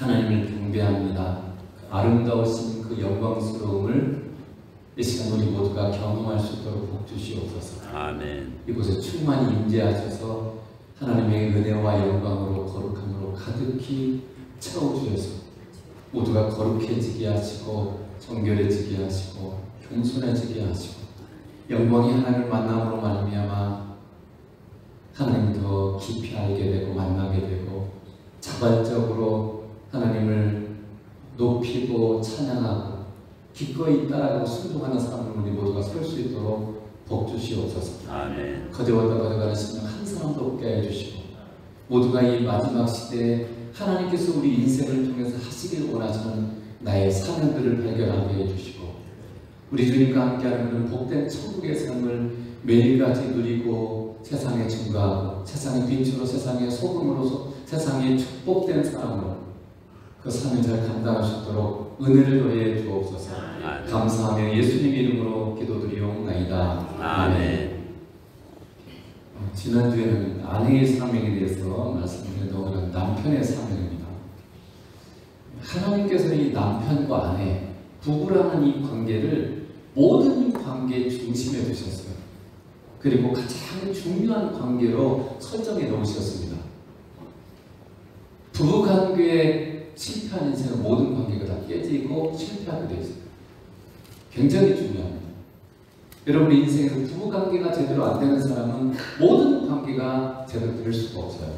하나님을 경배합니다. 아름다우신 그 영광스러움을 이 시간 우리 모두가 경험할 수 있도록 복 주시옵소서. 아멘. 이곳에 충만히 임재하셔서 하나님의 은혜와 영광으로 거룩함으로 가득히 채워주셔서 모두가 거룩해지게 하시고 정결해지게 하시고 겸손해지게 하시고 영광이 하나님을 만남으로 말미암아 하나님을 더 깊이 알게 되고 만나게 되고 자발적으로 하나님을 높이고 찬양하고 기꺼이 따라가고 순종하는 사람을 우리 모두가 설 수 있도록 복 주시옵소서. 아멘. 거저왔다 거저가는 심령 한 사람도 없게 해주시고 모두가 이 마지막 시대에 하나님께서 우리 인생을 통해서 하시길 원하시는 나의 사명들을 발견하게 해주시고 우리 주님과 함께하는 그런 복된 천국의 삶을 매일같이 누리고 세상에 증거하고 세상의 빛으로 세상의 소금으로서 세상의 축복된 사람으로 그 삶을 잘 감당하시도록 은혜를 더해 주옵소서. 감사하며 예수님 이름으로 기도드리옵나이다. 아멘. 지난주에는 아내의 사명에 대해서 말씀드렸는데 오늘은 남편의 사명입니다. 하나님께서 이 남편과 아내, 부부라는 이 관계를 모든 관계의 중심에 두셨어요. 그리고 가장 중요한 관계로 설정해 놓으셨습니다. 부부관계에 실패한 인생은 모든 관계가 다 깨지고 실패하게 되어 있어요. 굉장히 중요합니다. 여러분 인생에서 부부관계가 제대로 안 되는 사람은 모든 관계가 제대로 될 수가 없어요.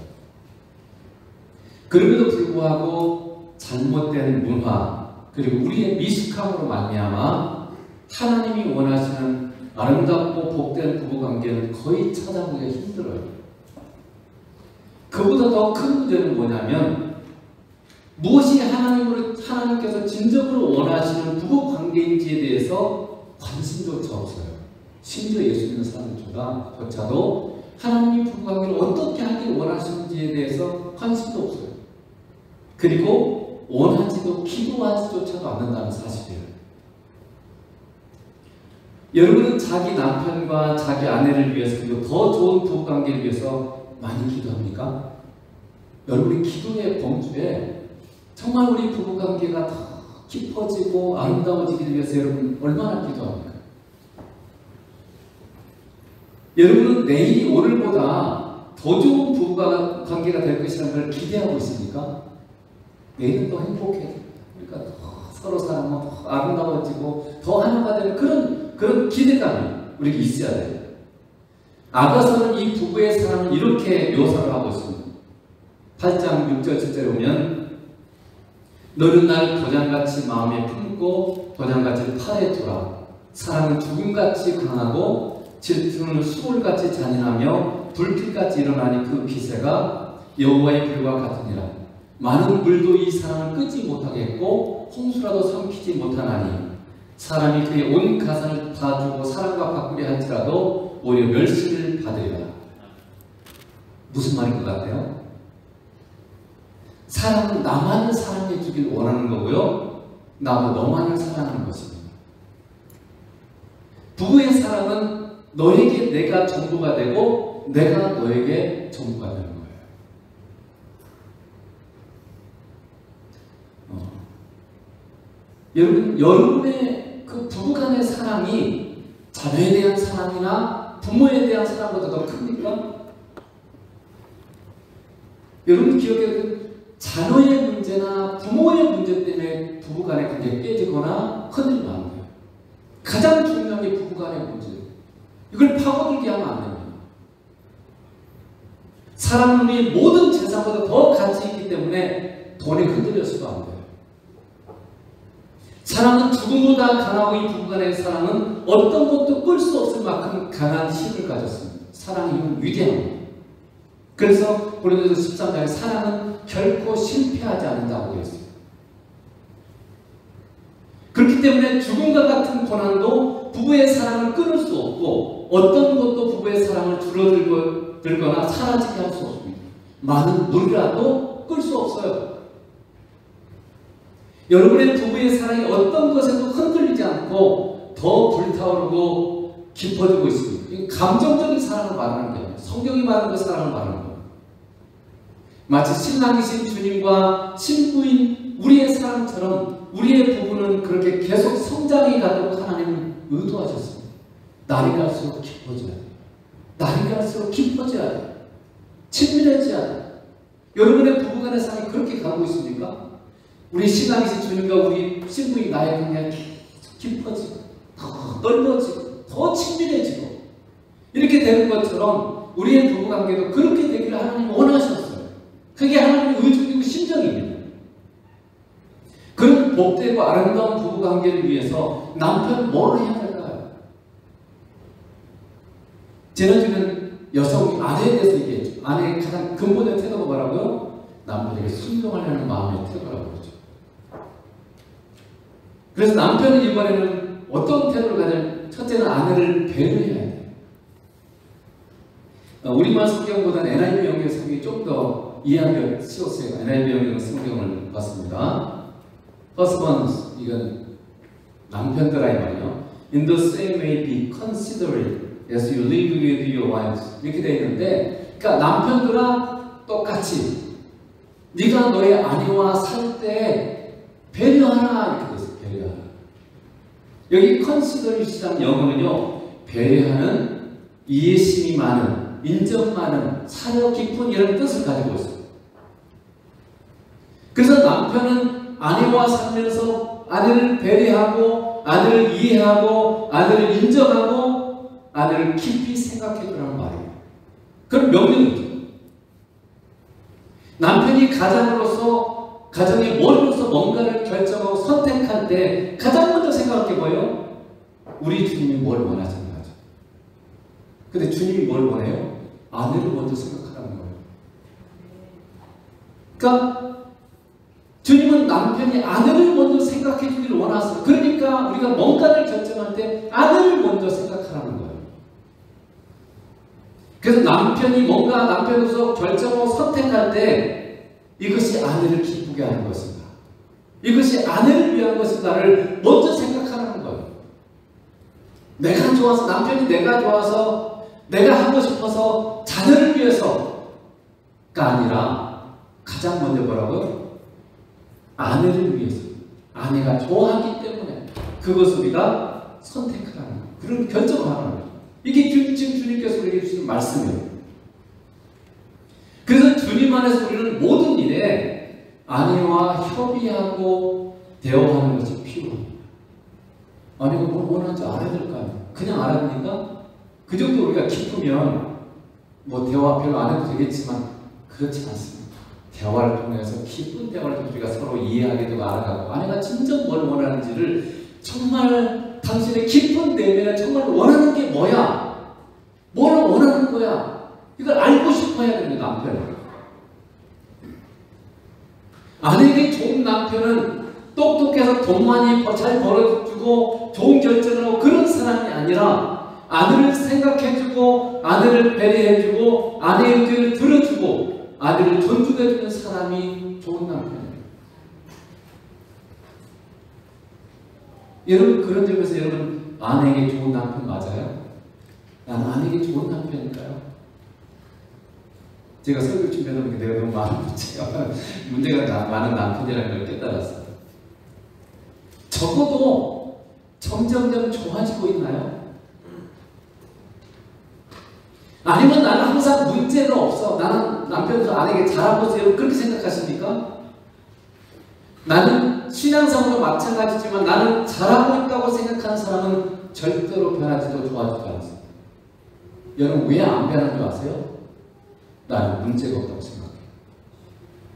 그럼에도 불구하고 잘못된 문화 그리고 우리의 미숙함으로 말미암아 하나님이 원하시는 아름답고 복된 부부관계는 거의 찾아보기가 힘들어요. 그보다 더 큰 문제는 뭐냐면 무엇이 하나님께서 진정으로 원하시는 부부관계인지에 대해서 관심조차 없어요. 심지어 예수 믿는 사람들조차도 하나님이 부부관계를 어떻게 하길 원하시는지에 대해서 관심도 없어요. 그리고 원하지도 기도하지조차도 않는다는 사실이에요. 여러분은 자기 남편과 자기 아내를 위해서 그리고 더 좋은 부부관계를 위해서 많이 기도합니까? 여러분이 기도의 범주에 정말 우리 부부관계가 더 깊어지고 아름다워지기 위해서 여러분 얼마나 기도합니까? 여러분은 내일이 오늘보다 더 좋은 부부관계가 될 것이라는 걸 기대하고 있습니까? 내일은 더 행복해집니다. 그러니까 서로 사랑하고 더 아름다워지고 더 하나가 되는 그런 기대감이 우리에게 있어야 돼요. 아가서는 이 부부의 사랑을 이렇게 묘사를 하고 있습니다. 8장 6절 7절에 보면 너는 날 도장같이 마음에 품고 도장같이 팔에 두라. 사랑은 죽음같이 강하고 질투는 수월같이 잔인하며 불길같이 일어나니 그 기세가 여호와의 불과 같으니라. 많은 물도 이 사랑을 끄지 못하겠고 홍수라도 삼키지 못하나니 사람이 그의 온 가산을 다 주고 사랑과 바꾸려 할지라도 오히려 멸시를 받으리라. 무슨 말인 것 같아요? 사랑은 나만을 사랑해 주길 원하는 거고요. 나도 너만을 사랑하는 것입니다. 부부의 사랑은 너에게 내가 전부가 되고 내가 너에게 전부가 되는 거예요. 여러분의 그 부부간의 사랑이 자녀에 대한 사랑이나 부모에 대한 사랑보다 더 큽니까? 여러분 기억에 자녀의 문제나 부모의 문제 때문에 부부간의 관계가 깨지거나 흔들리면 안 돼요. 가장 중요한 게 부부간의 문제. 이걸 파고들게 하면 안 됩니다. 사람은 우리 모든 재산보다 더 가치 있기 때문에 돈에 흔들려서도 안 돼요. 사랑은 죽음보다 강하고 이 부부간의 사랑은 어떤 것도 끌 수 없을 만큼 강한 힘을 가졌습니다. 사랑의 힘은 위대합니다. 그래서 고린도서 13장에 사랑은 결코 실패하지 않는다고 했어요. 그렇기 때문에 죽음과 같은 고난도 부부의 사랑을 끊을 수 없고 어떤 것도 부부의 사랑을 줄어들거나 사라지게 할 수 없습니다. 많은 물이라도 끌 수 없어요. 여러분의 부부의 사랑이 어떤 것에도 흔들리지 않고 더 불타오르고 깊어지고 있습니다. 감정적인 사랑을 말하는 거예요. 성경이 말하는 그 사랑을 말하는 거예요. 마치 신랑이신 주님과 신부인 우리의 사랑처럼 우리의 부부는 그렇게 계속 성장해 가도록 하나님은 의도하셨습니다. 날이 갈수록 깊어져야 돼요. 날이 갈수록 깊어져야 돼요. 친밀해져야 돼요. 여러분의 부부간의 사랑이 그렇게 가고 있습니까? 우리 신랑이신 주님과 우리 신부인 나의 관계가 계속 깊어지고 더 넓어지고 더 친밀해지고 이렇게 되는 것처럼 우리의 부부관계도 그렇게 되기를 하나님이 원하셨어요. 그게 하나님의 의중이고 심정입니다. 그런 복되고 아름다운 부부관계를 위해서 남편 뭘 해야 할까요? 지난주는 여성 아내에 대해서 얘기했죠. 아내의 가장 근본의 태도가 뭐라고요? 남편에게 순종하려는 마음의 태도라고 그러죠. 그래서 남편은 이번에는 어떤 태도를 가질? 첫째는 아내를 배려해야 돼요. 우리말 성경보다는 NIV 영역 성경이 좀 더 이해하기가 쉬웠어요. NIV 영역 성경을 봤습니다. Husbands, 이건 남편들아 이 말이요. In the same way be considerate as you live with your wives. 이렇게 되어 있는데, 그러니까 남편들아 똑같이 네가 너의 아내와 살 때 배려하라 이렇게 되어 있어요. 배려하라. 여기 considerat이라는 영어는요, 배려하는, 이해심이 많은, 인정 많은, 사려 깊은 이런 뜻을 가지고 있어요. 그래서 남편은 아내와 살면서 아내를 배려하고 아내를 이해하고 아내를 인정하고 아내를 깊이 생각해 주라는 말이에요. 그건 명령이죠. 남편이 가장으로서 가정의 머리로서 뭔가를 결정하고 선택할 때 가장 먼저 생각할 게 뭐예요? 우리 주님이 뭘 원하시는 거죠. 근데 주님이 뭘 원해요? 아내를 먼저 생각하라는 거예요. 그러니까 주님은 남편이 아내를 먼저 생각해 주기를 원하세요. 그러니까 우리가 뭔가를 결정할 때 아내를 먼저 생각하라는 거예요. 그래서 남편이 뭔가 남편으로서 결정하고 선택할 때 이것이 아내를 기쁘게 하는 것인가, 이것이 아내를 위한 것인가를 먼저 생각하라는 거예요. 내가 좋아서, 남편이 내가 좋아서, 내가 하고 싶어서 자녀를 위해서가 아니라 가장 먼저 뭐라고요? 아내를 위해서, 아내가 좋아하기 때문에 그것을 우리가 선택하라는 거예요. 그런 결정을 하라는 거예요. 이게 지금 주님께서 우리에게 주신 말씀이에요. 그래서 주님 안에서 우리는 모든 일에 아내와 협의하고 대화하는 것이 필요합니다. 아내가 뭘 원하는지 알아야 될까요? 그냥 알아보니까 그 정도 우리가 깊으면 뭐 대화 별로 안 해도 되겠지만 그렇지 않습니다. 대화를 통해서 깊은 대화를 통해서 우리가 서로 이해하게 되고 알아가고 아내가 진정 뭘 원하는지를 정말 당신의 깊은 내면에 정말 원하는 게 뭐야? 뭘 원하는 거야? 이걸 알고 싶어야 됩니다. 남편은. 아내에게 좋은 남편은 똑똑해서 돈 많이 잘 벌어주고 좋은 결정을 하고 그런 사람이 아니라 아내를 생각해주고 아내를 배려해주고 아내의 의견을 들어주고 아내를 존중해주는 사람이 좋은 남편이에요. 여러분 그런 점에서 여러분 아내에게 좋은 남편 맞아요? 나는 아내에게 좋은 남편일까요? 제가 설교 준비하다 보니까 내가 너무 많은 문제가 많은 남편이라는 걸 깨달았어요. 적어도 점점점 좋아지고 있나요? 아니면 나는 항상 문제가 없어. 나는 남편도 아내에게 잘하고 있어요. 그렇게 생각하십니까? 나는 신앙상으로 마찬가지지만 나는 잘하고 있다고 생각하는 사람은 절대로 변하지도 좋아지도 않습니다. 여러분 왜 안 변하는 줄 아세요? 나는 문제가 없다고 생각해요.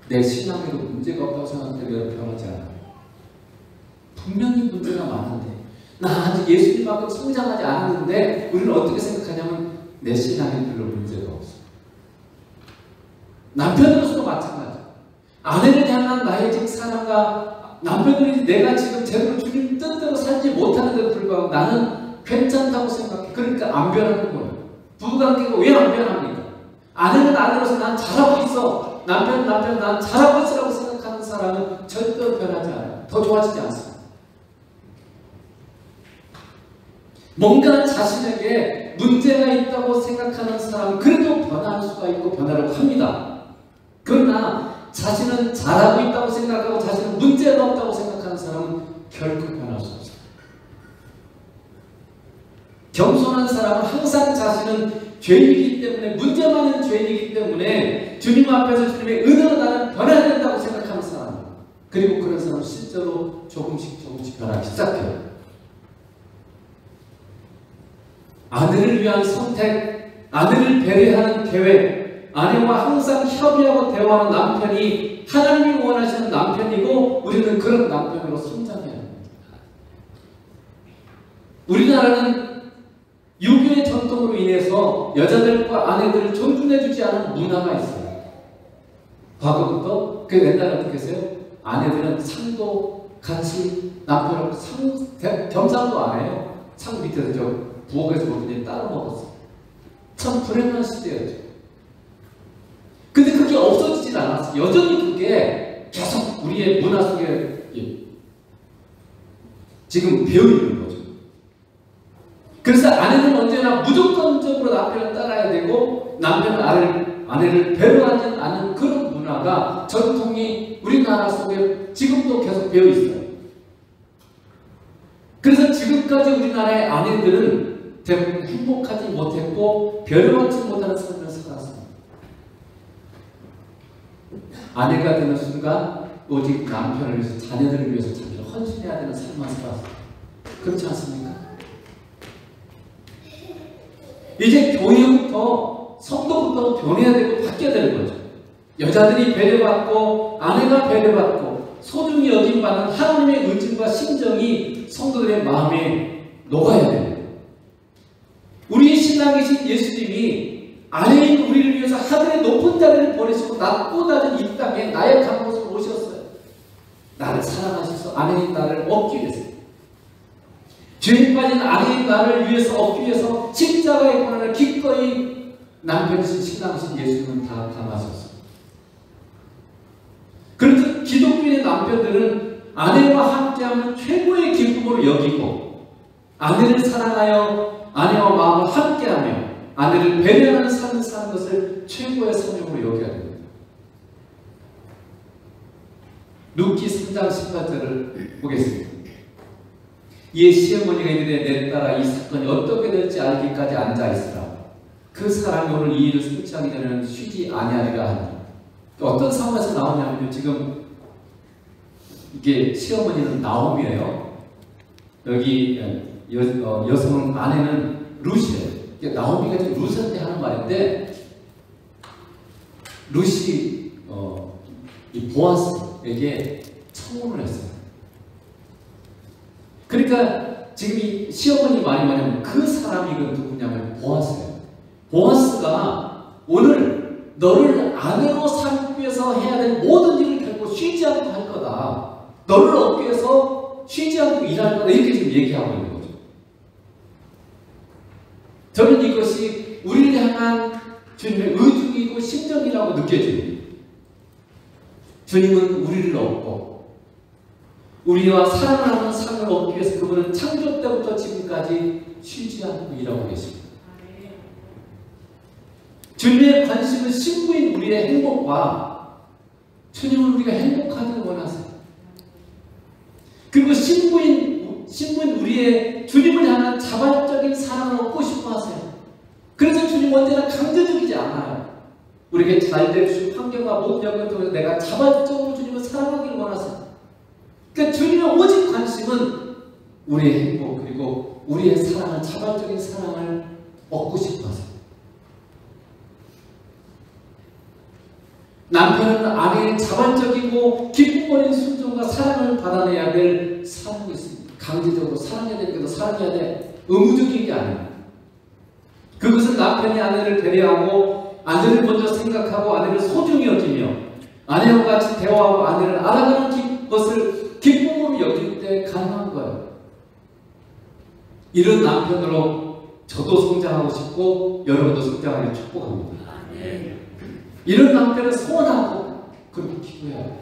내 신앙에도 문제가 없다고 생각하는데 여러분 변하지 않아요. 분명히 문제가 많은데 나 아직 예수님만큼 성장하지 않았는데 우리는 어떻게 생각하냐면 내 신앙에 별로 문제가 없어. 남편으로서도 마찬가지. 아내를 향한 나의 지금 사랑과 남편들이 내가 지금 제대로 주님 뜻대로 살지 못하는데도 불구하고 나는 괜찮다고 생각해. 그러니까 안 변하는 거예요. 부부관계가 왜 안 변합니까? 아내는 아내로서 난 잘하고 있어. 남편은 난 잘하고 있으라고 생각하는 사람은 절대로 변하지 않아요. 더 좋아지지 않습니다. 뭔가 자신에게 문제가 있다고 생각하는 사람은 그래도 변할 수가 있고 변하려고 합니다. 그러나 자신은 잘하고 있다고 생각하고 자신은 문제가 없다고 생각하는 사람은 결코 변할 수 없어요. 겸손한 사람은 항상 자신은 죄인이기 때문에, 문제 많은 죄인이기 때문에 주님 앞에서 주님의 은혜로 나는 변해야 된다고 생각하는 사람이에요. 그리고 그런 사람은 실제로 조금씩 변하기 시작해요. 아내를 위한 선택, 아내를 배려하는 계획, 아내와 항상 협의하고 대화하는 남편이 하나님이 원하시는 남편이고 우리는 그런 남편으로 성장해야 합니다. 우리나라는 유교의 전통으로 인해서 여자들과 아내들을 존중해주지 않은 문화가 있어요. 과거부터. 그 옛날에 어떻게 했어요? 아내들은 상도 같이 남편을 겸상도 안 해요. 상 밑에서 저 부엌에서 먹더니 따로 먹었어요. 참 불행한 시대였죠. 근데 그게 없어지진 않았어요. 여전히 그게 계속 우리의 문화 속에 지금 배어있는 거죠. 그래서 아내는 언제나 무조건적으로 남편을 따라야 되고 남편은 아내를 배려하지 않는 그런 문화가 전통이 우리나라 속에 지금도 계속 배어 있어요. 그래서 지금까지 우리나라의 아내들은 대부분 행복하지 못했고 배려받지 못하는 삶을 살았습니다. 아내가 되는 순간 오직 남편을 위해서, 자녀들을 위해서 자기를 헌신해야 되는 삶만 살았어요. 그렇지 않습니까? 이제 교회부터 성도부터 변해야 되고 바뀌어야 되는 거죠. 여자들이 배려받고 아내가 배려받고 소중히 여김받는 하나님의 의중과 심정이 성도들의 마음에 녹아야 돼요. 우리의 신랑이신 예수님이 아내인 우리를 위해서 하늘의 높은 자리를 버리시고 낮고 낮은 이 땅에 나약한 곳으로 오셨어요. 나를 사랑하셔서 아내인 나를 얻기 위해서, 죄에 빠진 아내인 나를 위해서 얻기 위해서 십자가의 고난을 기꺼이 남편이신 신랑이신 예수님은 다 당하셨어요. 그래서 기독교인의 남편들은 아내와 함께하면 최고의 기쁨으로 여기고 아내를 사랑하여 아내와 마음을 함께하며 아내를 배려하는 삶을 사는 것을 최고의 사명으로 여겨야 됩니다. 룻기 3장 18절을 보겠습니다. 이에 시어머니가 이르되 내 딸아 이 사건이 어떻게 될지 알기까지 앉아있으라. 그 사람이 오늘 이 일을 성취하기 전에는 쉬지 아니하리라 하니. 어떤 상황에서 나오냐면요, 지금 이게 시어머니는 나옴이에요. 여기 여성은 아내는 룻이에요. 나오미가 지금 룻한테 하는 말인데, 룻이 이 보아스에게 청혼을 했어요. 그러니까 지금 이 시어머니 말이 뭐냐면 그 사람이 누구냐면 보아스예요. 보아스가 오늘 너를 아내로 삼기 위해서 해야 될 모든 일을 결코 쉬지 않고 할 거다. 너를 얻기 위해서 쉬지 않고 일할 거다. 이렇게 지금 얘기하고 있는 거죠. 저는 이것이 우리를 향한 주님의 의중이고 심정이라고 느껴집니다. 주님은 우리를 얻고 우리와 사랑하는 삶을 얻기 위해서 그분은 창조 때부터 지금까지 쉬지 않고 일하고 계십니다. 주님의 관심은 신부인 우리의 행복과 주님은 우리가 행복하기를 원하세요. 그리고 신부인 우리의 주님을 향한 자발적인 사랑을 얻고 싶어 하세요. 그래서 주님 언제나 강제적이지 않아요. 우리에게 잘 되주신 환경과 목적을 통해서 내가 자발적으로 주님을 사랑하기를 원하세요. 그러니까 주님의 오직 관심은 우리의 행복 그리고 우리의 사랑을, 자발적인 사랑을 얻고 싶어 하세요. 남편은 아내의 자발적이고 기쁨 어린 순종과 사랑을 받아내야 될 사랑이 있습니다. 강제적으로 사랑해야 되는 게 사랑해야 돼. 의무적인 게 아닙니다. 그것은 남편이 아내를 배려하고 아내를 먼저 생각하고 아내를 소중히 여기며 아내와 같이 대화하고 아내를 알아가는 것을 기쁨으로 여길 때 가능한 거예요. 이런 남편으로 저도 성장하고 싶고 여러분도 성장하기를 축복합니다. 이런 남편을 소원하고 그렇게 기도해야 돼요.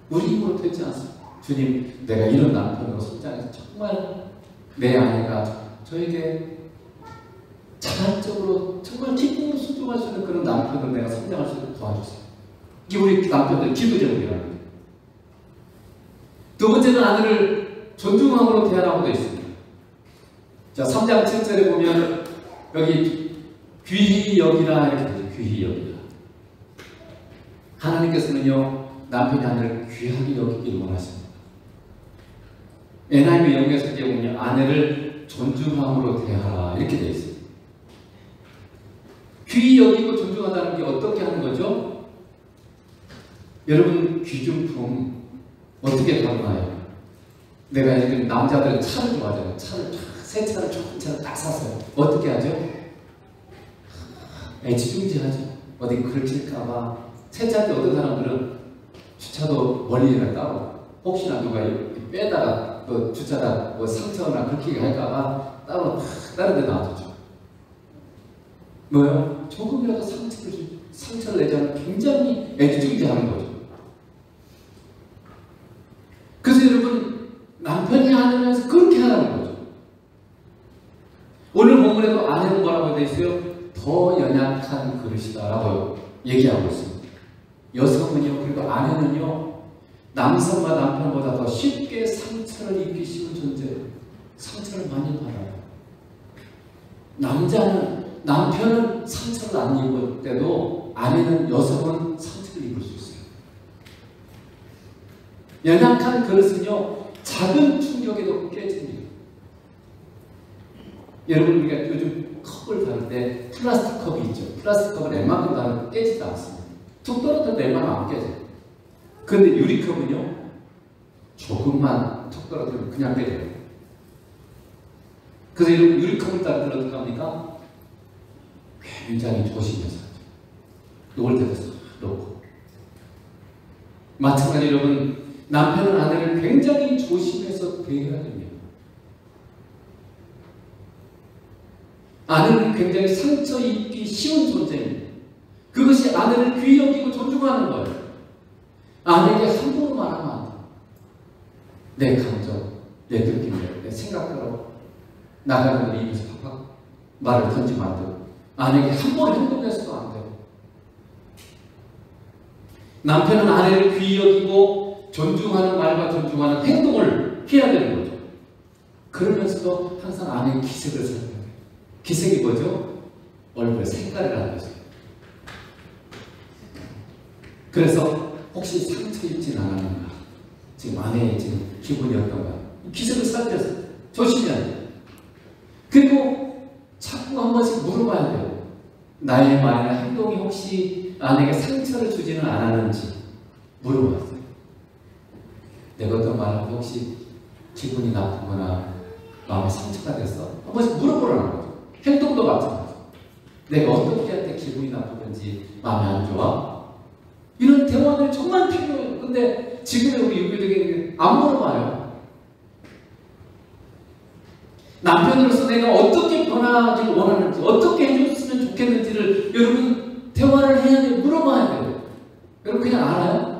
우리 힘으로 되지 않습니다. 주님, 내가 이런 남편으로 성장해서 정말 내 아내가 저에게 자발적으로 정말 기쁨으로 순종할 수 있는 그런 남편으로 내가 성장할 수 있도록 도와주세요. 이게 우리 남편들 기도 제목이라는 거예요. 두 번째는 아내를 존중함으로 대하라고 되어 있습니다. 자, 3장 7절에 보면 여기 귀히 여기라 이렇게 되죠. 귀히 여기라. 하나님께서는요, 남편이 아내를 귀하게 여기기를 원하십니다. NIV 영역에서 보면 아내를 존중함으로 대하라 이렇게 되어 있습니다. 귀히 여기고 존중하다는 게 어떻게 하는 거죠? 여러분, 귀중품 어떻게 다루나요? 내가 지금 남자들은 차를 좋아하잖아요. 새 차를 좋은 차를 딱 샀어요. 어떻게 하죠? 애지중지하죠. 어디 긁힐까봐. 새 차 때 어떤 사람들은 주차도 멀리 따로, 혹시나 누가 빼다가 뭐 주차다 뭐 상처나 긁히게 할까봐 따로 다른 데 놔두죠. 뭐요? 조금이라도 상처를 내지 않으면 굉장히 애지중지하는 거죠. 그래서 여러분, 남편이 하면서 그렇게 하라는 거죠. 오늘 본문에도 아내는 뭐라고 되어 있어요? 더 연약한 그릇이다라고 얘기하고 있습니다. 여성은요, 그리고 아내는요, 남성과 남편보다 더 쉽게 상처를 입기 쉬운 존재예요. 상처를 많이 받아요. 남편은 상처를 안 입을 때도 아내는, 여성은 상처를 입을 수 있어요. 연약한 그릇은요, 작은 충격에도 깨집니다. 여러분, 우리가 요즘 컵을 다룰 때 플라스틱 컵이 있죠. 플라스틱 컵은 웬만큼 다루면 깨지지 않습니다. 툭 떨어져도 웬만하면 안 깨져요. 그런데 유리컵은요, 조금만 툭 떨어뜨리면 그냥 깨져요. 그래서 여러분, 유리컵을 따로 들어도 갑니까? 굉장히 조심해서 하죠. 놓을 때도 싹 놓고. 마찬가지로 여러분, 남편은 아내를 굉장히 조심해서 대해야 됩니다. 아내는 굉장히 상처 입기 쉬운 존재입니다. 그것이 아내를 귀히 여기고 존중하는 거예요. 아내에게 함부로 말하면 안 돼요. 내 감정, 내 느낌대로, 내 생각대로 나가는 걸 입에서 팍팍 말을 던지면 안 돼요. 아내에게 함부로 행동해서도 안 돼요. 남편은 아내를 귀히 여기고 존중하는 말과 존중하는 행동을 해야 되는 거죠. 그러면서도 항상 아내의 기색을 살펴야 돼요. 기색이 뭐죠? 얼굴의 색깔이라는 거죠. 그래서 혹시 상처 입진 않았는가? 지금 아내의 지금 기분이 어떤가? 기색을 살펴서 조심해야 돼요. 그리고 자꾸 한 번씩 물어봐야 돼요. 나의 말이나 행동이 혹시 아내에게 상처를 주지는 않았는지 물어봤어요. 내가 어떤 말을 혹시 기분이 나쁘거나 마음에 상처가 됐어? 한 번씩 물어보라는 거죠. 행동도 마찬가지죠. 내가 어떻게 할 때 기분이 나쁘든지 마음이 안 좋아? 이런 대화들이 정말 필요해요. 근데 지금의 우리 유교적인 안 물어봐요. 남편으로서 내가 어떻게 변하기를 원하는지, 어떻게 해줬으면 좋겠는지를 여러분 대화를 해야 돼요. 물어봐야 돼요. 여러분 그냥 알아요?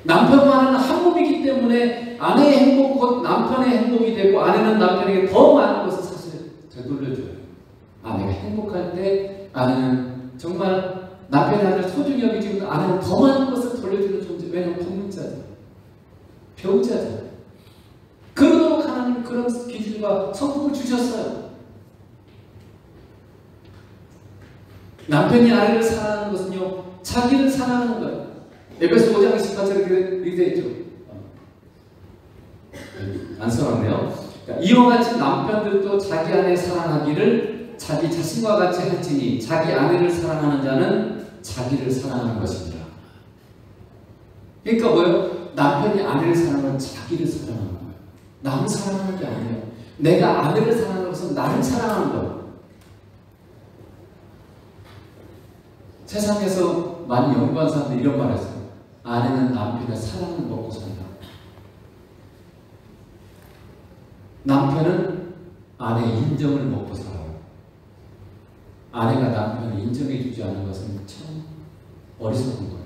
남편과는 한 몸이기 때문에 아내의 행복, 곧 남편의 행복이 되고, 아내는 남편에게 더 많은 것을 사실 되돌려줘요. 아내가 행복할 때 아내는 정말 남편의 아내를 소중히 여기지만 아내는 더 많은 것을 돌려주는 존재. 왜냐하면 독립자죠. 배우자죠. 그러도록 하나님 그런 기질과 성품을 주셨어요. 남편이 아내를 사랑하는 것은요, 자기를 사랑하는 거예요. 에베소 5장 18절에 이렇게 되어 있죠. 안 써놨네요. 그러니까 이와 같이 남편들도 자기 아내 사랑하기를 자기 자신과 같이 할지니 자기 아내를 사랑하는 자는 자기를 사랑하는 것입니다. 그러니까 뭐예요? 남편이 아내를 사랑하면 자기를 사랑하는 거예요. 남을 사랑하는 게 아니에요. 내가 아내를 사랑하는 것은 나를 사랑하는 거예요. 세상에서 많이 연구한 사람들이 이런 말을 했어요. 아내는 남편의 사랑을 먹고 산다. 남편은 아내의 인정을 먹고 살아요. 아내가 남편을 인정해 주지 않는 것은 참 어리석은 거예요.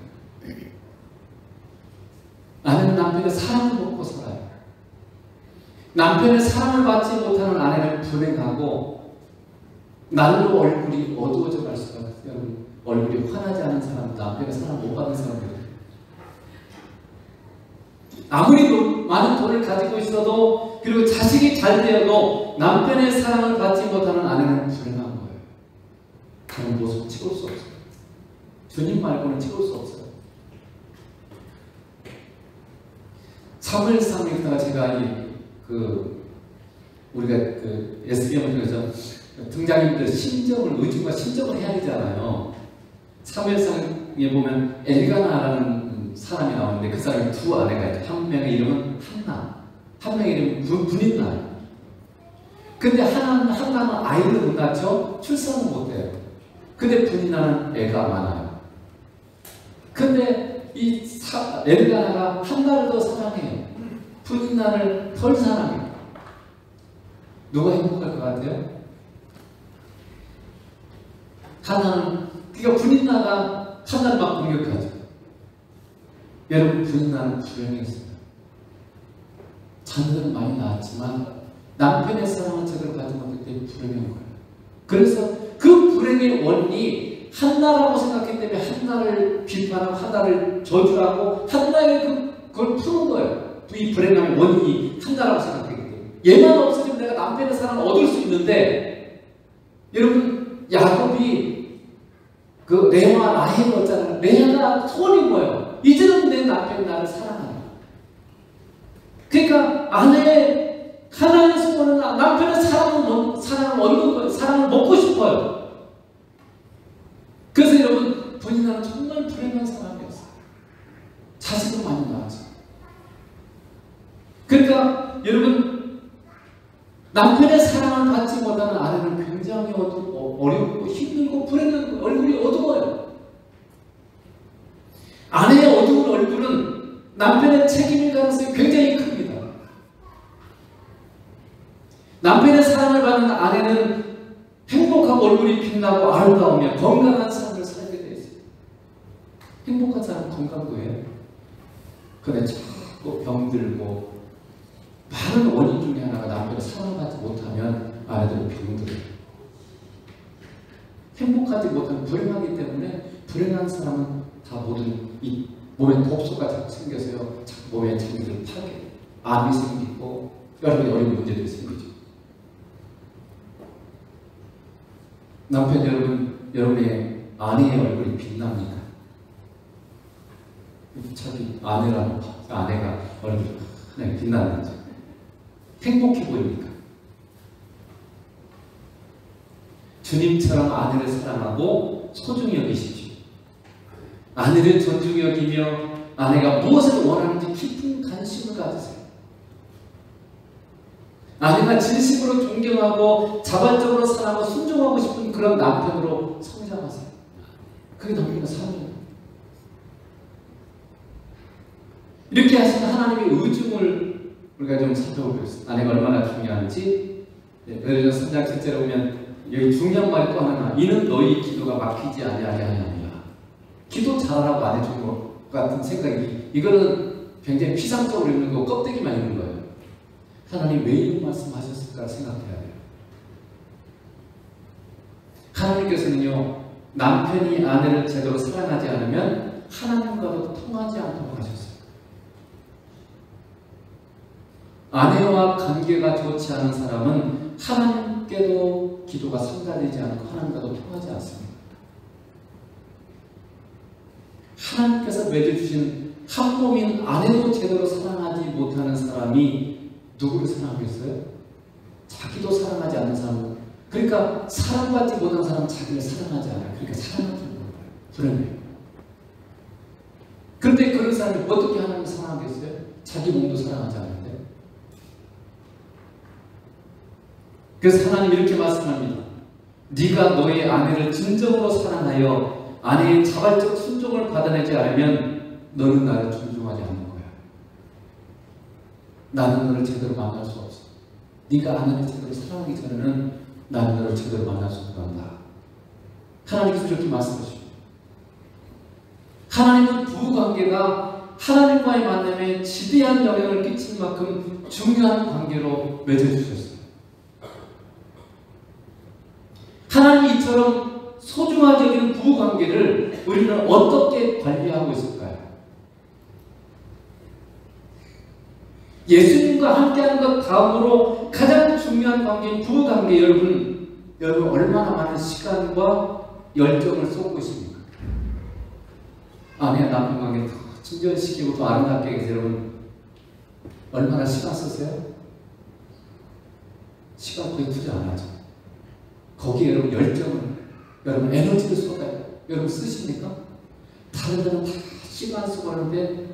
아내는 남편의 사랑을 먹고 살아요. 남편의 사랑을 받지 못하는 아내를 불행하고 날로 얼굴이 어두워져 갈 수가 있어요. 여러분, 얼굴이 환하지 않은 사람, 남편의 사랑 못 받는 사람들. 아무리 많은 돈을 가지고 있어도, 그리고 자식이 잘 되어도 남편의 사랑을 받지 못하는 아내는 불행한 거예요. 그런 모습 찍을 수 없어요. 주님 말고는 찍을 수 없어요. 사무엘상에다가 제가 우리가 SBM을 통해서 등장인들 심정을, 의중과 심정을 해야 되잖아요. 사무엘상에 보면 엘가나라는 사람이 나오는데 그 사람이 두 아내가 있고, 한 명의 이름은 한나, 한 명의 이름은 분인나. 근데 한나는 아이를 못 낳죠. 출산을 못해요. 근데 분인나는 애가 많아요. 근데 이 엘가나가 한나를 더 사랑해요. 분인나를 덜 사랑해요. 누가 행복할 것 같아요? 그러니까 분인나가 한나를 막 공격하죠. 여러분, 분인나는 불행했어요. 자녀들은 많이 낳았지만 남편의 사랑을 제대로 받지 못했기 때문에 불행한 거예요. 그래서 그 불행의 원인이 한나라고 생각했기 때문에 한나를 비판하고 한나를 저주하고 한나의 그걸 푸는 거예요. 이 불행함의 원인이 한나라고 생각했기 때문에. 얘만 없어지면 내가 남편의 사랑을 얻을 수 있는데, 여러분, 야곱이 그 레아와 라헬을 얻잖아요. 레아가 소원인 거예요. 이제는 내 남편이 나를 사랑한다. 그러니까 하나의 소원은 남편의 사랑을 얻는 거예요. 사랑을 먹고 싶어요. 그래서 여러분, 분인나는 정말 불행한 사람이었어요. 자식도 많이 낳았죠. 그러니까 여러분, 남편의 사랑을 받지 못하는 아내는 굉장히 어렵고 힘들고 불행한, 얼굴이 어두워요. 아내의 어두운 얼굴은 남편의 책임일 가능성이 굉장히 큽니다. 남편의 사랑을 받는 아내는 행복하고 얼굴이 빛나고 아름다우며 건강한 삶을 살게 되어 있어요. 행복한 사람은 건강도예요. 그런데 자꾸 병들고, 많은 원인 중에 하나가 남편의 사랑을 받지 못하면 아내들은 병들어요. 행복하지 못하면 불행하기 때문에, 불행한 사람은 다 모든 이 몸에 독소가 자꾸 생겨서요, 자꾸 몸에 자기들 파괴, 암이 생기고 여러 가지 어려운 문제들이 생기죠. 남편 여러분의 아내의 얼굴이 빛납니까? 자기 아내가 얼굴이 하나에 빛나는 거죠. 행복해 보입니까? 주님처럼 아내를 사랑하고 소중히 여기십시오. 아내를 존중히 여기며 아내가 무엇을 원하는지 깊은 관심을 가지세요. 아내가 진심으로 존경하고 자발적으로 사랑하고 순종하고 싶은 그런 남편으로 성장하세요. 그게 남편의 사랑입니다. 이렇게 하시는 하나님의 의중을 우리가 좀 살펴보겠습니다. 아내가 얼마나 중요한지. 베드로전서 3장 7절에 보면 여기 중요한 말이 또 하나, 이는 너희 기도가 막히지 아니하리하니라. 기도 잘하라고 안 해준 것 같은 생각이, 이거는 굉장히 피상적으로 있는 거고 껍데기만 있는 거예요. 하나님 왜 이런 말씀하셨을까 생각해야 돼요. 하나님께서는요, 남편이 아내를 제대로 사랑하지 않으면 하나님과도 통하지 않도록 하셨어요. 아내와 관계가 좋지 않은 사람은 하나님께도 기도가 상달되지 않고 하나님과도 통하지 않습니다. 하나님께서 맺어주신 한 몸인 아내도 제대로 사랑하지 못하는 사람이 누구를 사랑하겠어요? 자기도 사랑하지 않는 사람은, 그러니까 사랑받지 못한 사람은 자기를 사랑하지 않아요. 그러니까 사랑하지 못해요. 불행해요. 그런데 그런 사람이 어떻게 하나님을 사랑하겠어요? 자기 몸도 사랑하지 않는데. 그래서 하나님 이렇게 말씀합니다. 네가 너의 아내를 진정으로 사랑하여 아내의 자발적 순종을 받아내지 않으면 너는 나를 존중하지 않는 거야. 나는 너를 제대로 만날 수 없어. 네가 아내를 제대로 사랑하기 전에는 나는 너를 제대로 만날 수 없단다. 하나님께서 이렇게 말씀하십니다. 하나님은 부부관계가 하나님과의 만남에 지대한 영향을 끼칠 만큼 중요한 관계로 맺어주셨어요. 하나님이 이처럼 소중하게 여기는 우리는 어떻게 관리하고 있을까요? 예수님과 함께하는 것 다음으로 가장 중요한 관계인 부부관계, 여러분 얼마나 많은 시간과 열정을 쏟고 있습니까? 아내와 남편 관계 더 진전시키고 더 아름답게 해서 여러분 얼마나 시간 쓰세요? 시간 거의 투자 안 하죠. 거기에 여러분 열정을, 여러분 에너지를 쏟아요. 여러분 쓰십니까? 다른 데는 다 시간 쓰고 하는데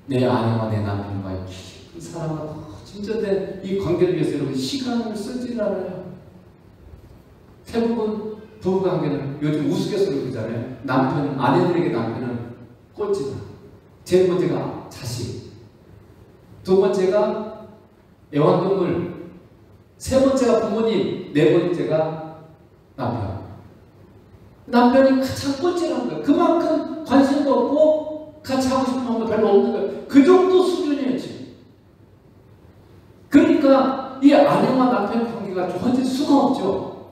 내 아내와 내 남편과의 깊은 사랑과 더 진전된 이 관계를 위해서 여러분 시간을 쓰질 않아요. 대부분 부부관계는 요즘 우스갯소리 그러잖아요. 아내들에게 남편은 꼴찌다. 제일 번째가 자식, 두 번째가 애완동물, 세 번째가 부모님, 네 번째가 남편. 남편이 가장 꼴찌라는 거예요. 그만큼 관심도 없고 같이 하고 싶은 마음도 별로 없는 거예요. 그 정도 수준이에요 지금. 그러니까 이 아내와 남편 관계가 좋아질 수가 없죠.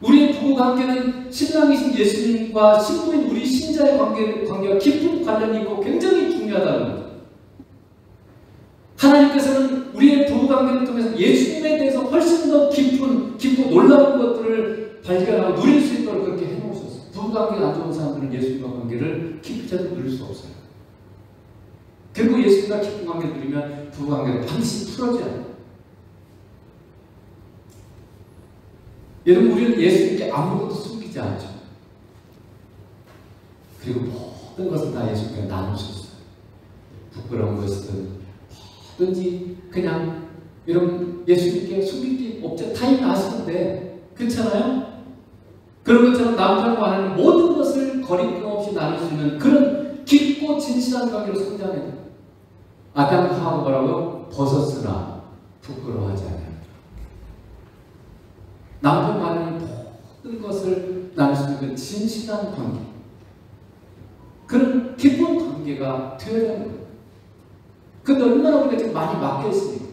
우리의 부부관계는 신랑이신 예수님과 신부인 우리 신자의 관계가 깊은 관련이 있고 굉장히 중요하다는 거죠. 하나님께서는 우리의 부부관계를 통해서 예수님에 대해서 훨씬 더 깊고 놀라운 것들을 발견하고 누릴 수 있도록 그렇게 해놓으셨어요. 부부관계가 안 좋은 사람들은 예수님과 관계를 깊이 누릴 수 없어요. 결국 예수님과 깊은 관계를 누리면 부부관계가 반드시 풀어져요. 여러분 우리는 예수님께 아무것도 숨기지 않죠. 그리고 모든 것을 다 예수님께 나누셨어요. 부끄러운 것이든 뭐든지 그냥 여러분 예수님께 숨길 게 없죠. 다 이미 아시는데 그렇잖아요? 그런 것처럼 남편과 아내는 모든 것을 거리낌 없이 나눌 수 있는 그런 깊고 진실한 관계로 성장해야 돼요. 아담과 하와가 뭐라고요? 벗었으나 부끄러워하지 않아요. 남편과는 모든 것을 나눌 수 있는 그 진실한 관계, 그런 깊은 관계가 되어야 하는 거예요. 근데 얼마나 우리가 지금 많이 막혀있습니까?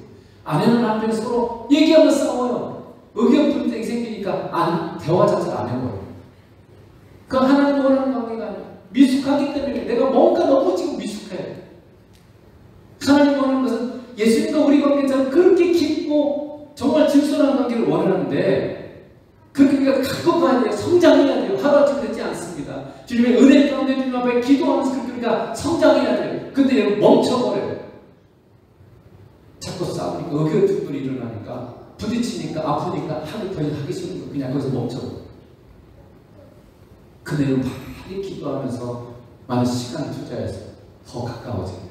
아내는 남편이 서로 얘기하면 싸워요. 의견 분쟁이 생기니까 대화 자체를 안 해버려요. 그 하나님 원하는 관계가 아니에요. 미숙하기 때문에 내가 뭔가 너무 지금 미숙해. 하나님 원하는 것은 예수님과 우리 관계처럼 그렇게 깊고 정말 진솔한 관계를 원하는데 그렇게 우리가 갖고 가야 돼요. 성장해야 돼요. 하루아침에 되지 않습니다. 주님의 은혜 가운데 주님 앞에 기도하면서 그렇게 우리가 성장해야 돼요. 근데 여러분 멈춰버려요. 자꾸 싸우니까 의견 충돌이 일어나니까 부딪히니까 아프니까 더 이상 하기 싫은 거 그냥 거기서 멈춰버려요. 근데 여러분 많이 기도하면서 많은 시간을 투자해서 더 가까워져요.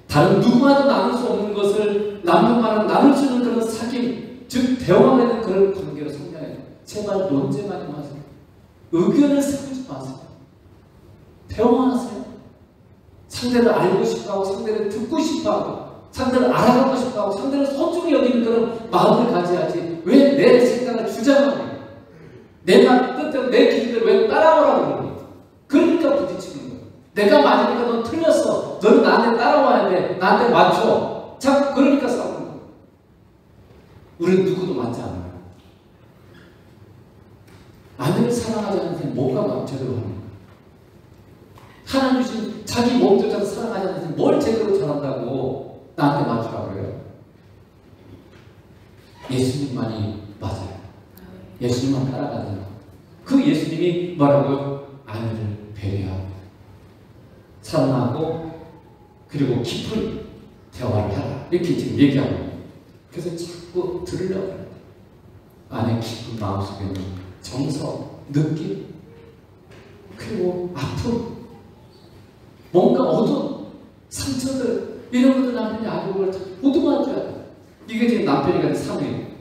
다른 누구와도 나눌 수 없는 것을 남편과는 나눌 수 있는 그런 사귐, 즉 대화하는 그런 관계로 성장해야 돼요. 제발 논쟁하지 마세요. 의견을 세우지 마세요. 대화하세요. 상대를 알고 싶어하고 상대를 듣고 싶어하고 상대를 알아가고 싶어하고 상대를 소중히 여기는 그런 마음을 가져야지 왜 내 생각을 주장하고 내 뜻대로 내 기준대로 왜 따라오라고 그러니? 그러니까 부딪히는 거예요. 내가 맞으니까 넌 틀렸어. 너는 나한테 따라와야 돼. 나한테 맞춰. 자꾸 그러니까 싸우는 거예요. 우리는 누구도 맞지 않아요. 아내를 사랑하지 않는 사람이 뭐가 제대로 하는 거예요. 하나님 주신 자기 몸조차도 사랑하지 않는 사람이 뭘 제대로 잘한다고 나한테 맞추라고 그래요. 예수님만이 맞아요. 예수님만 따라가는 거. 그 예수님이 뭐라고요? 아내를 배려하고 사랑하고 그리고 깊은 대화를 하라. 이렇게 지금 얘기하고 있어요. 그래서 자꾸 들으려고 해요. 아내 깊은 마음속에 있는 정서, 느낌, 그리고 아픔, 뭔가 어두운 상처들 이런 것들 남편이 알고 그걸 보듬어줘야 돼요. 이게 지금 남편이 가진 사명이에요.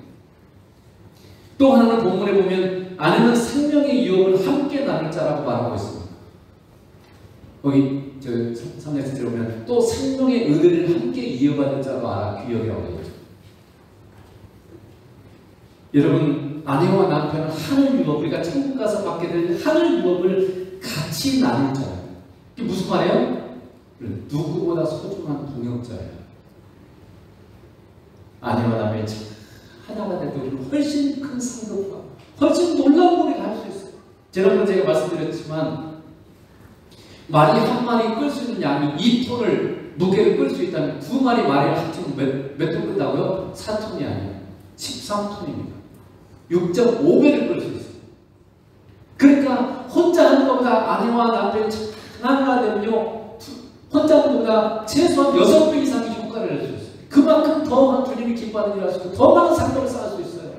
또 하나는 본문에 보면 아내는 생명의 유업을 함께 나눌 자라고 말하고 있습니다. 거기 3장 7절에 보면 또 생명의 은혜를 함께 이어받을 자로 알아 귀여이라고 했죠. 여러분 아내와 남편은 하늘 유업, 우리가 천국 가서 받게 될 하늘 유업을 같이 나눌 자예요. 이게 무슨 말이에요? 누구보다 소중한 동역자예요. 아내와 남편이 하나가 되고 훨씬 큰 상급과 훨씬 놀라운 일을 할 수 있어요. 지난번 제가 말씀드렸지만 말이 한 마리 끌 수 있는 양이 2톤을 무게를 끌 수 있다면 2마리 말이를 합치면 몇 톤 끈다고요? 4톤이 아니에요. 13톤입니다. 6.5배를 끌 수 있어요. 그러니까 혼자 하는 것보다 아내와 남편이 하나가 되면요, 혼자 하는 것보다 최소한 6배 이상의 효과를 낼 수 있어요. 그만큼 더 주님이 기뻐하는 일을 할 수 있고 더 많은 상급을 쌓을 수 있어요.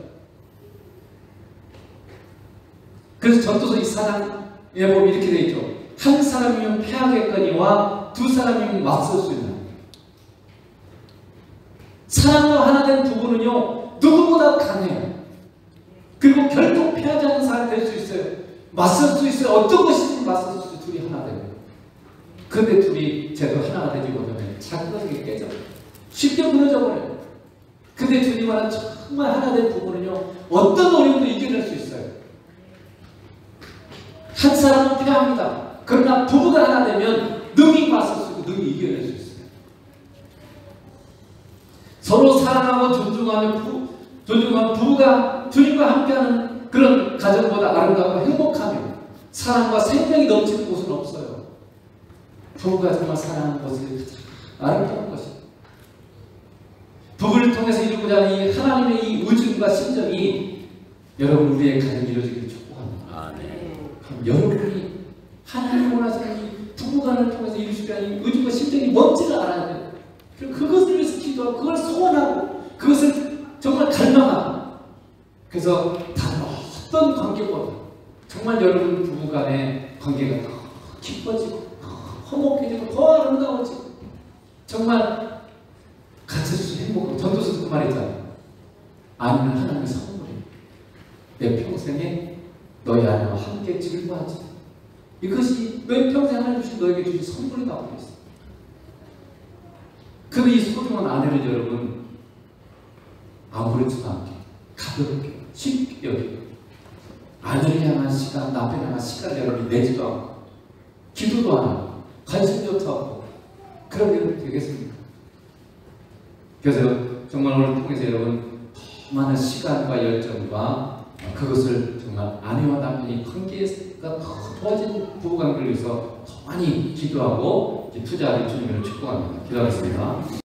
그래서 전도서 이 4장에 보면 이렇게 되어 있죠. 한 사람이면 패하겠거니와 두 사람이면 맞설 수 있는. 사랑으로 하나 된 부부는요, 누구보다 강해요. 그리고 결코 패하지 않는 사람이 될 수 있어요. 맞설 수 있어요. 어떤 것이든 맞설 수 있어요. 둘이 하나 되고. 그런데 둘이 제대로 하나가 되지 못하면 자꾸자꾸 깨져요. 쉽게 무너져 버려요. 근데 주님 말은 정말 하나 된 부부는요, 어떤 어려움도 이겨낼 수 있어요. 한 사람은 패합니다. 그러나 부부가 하나 되면 능히 맞설 수 있고 능히 이겨낼 수 있어요. 서로 사랑하고 존중하는 부부가 주님과 함께하는 그런 가정보다 아름다우고 행복하며 사랑과 생명이 넘치는 곳은 없어요. 부부가 정말 사랑하는 것이 아름다운 것입니다. 부부를 통해서 이루고자 하는 이 하나님의 이 의중과 심정이 여러분 우리의 가정이 이루어지기를 축복합니다. 그럼 여러분이 하나님 원하시는 이 부부간을 통해서 이루시려 하는 이 의중과 심정이 뭔지를 알아야 돼요. 그리고 그것을 위해서 기도하고 그걸 소원하고 그것을 정말 갈망하고, 그래서 다른 어떤 관계보다 정말 여러분 부부간의 관계가 더 깊어지고 더 화목해지고 더 아름다워지고 정말 같이 행복하고, 전도서도 그 말이잖아요. 아내는 하나님의 선물이에요. 내 평생에 너희 아내와 함께 즐거워하지. 이것이 내 평생 하나님 주신 너에게 주신 선물이라고 그랬어요. 근데 이 소중한 아내를 여러분 아무렇지도 않게 가볍게 쉽게 여기고 아내를 향한 시간, 남편을 향한 시간을 여러분이 내지도 않고 기도도 안 하고 관심조차 없고 그러게 되겠습니까? 그래서 정말 오늘 통해서 여러분 더 많은 시간과 열정과 그것을 정말 아내와 남편이 관계가 더 좋아진 부부관계를 위해서 더 많이 기도하고 투자하는 주님을 축복합니다. 기도하겠습니다.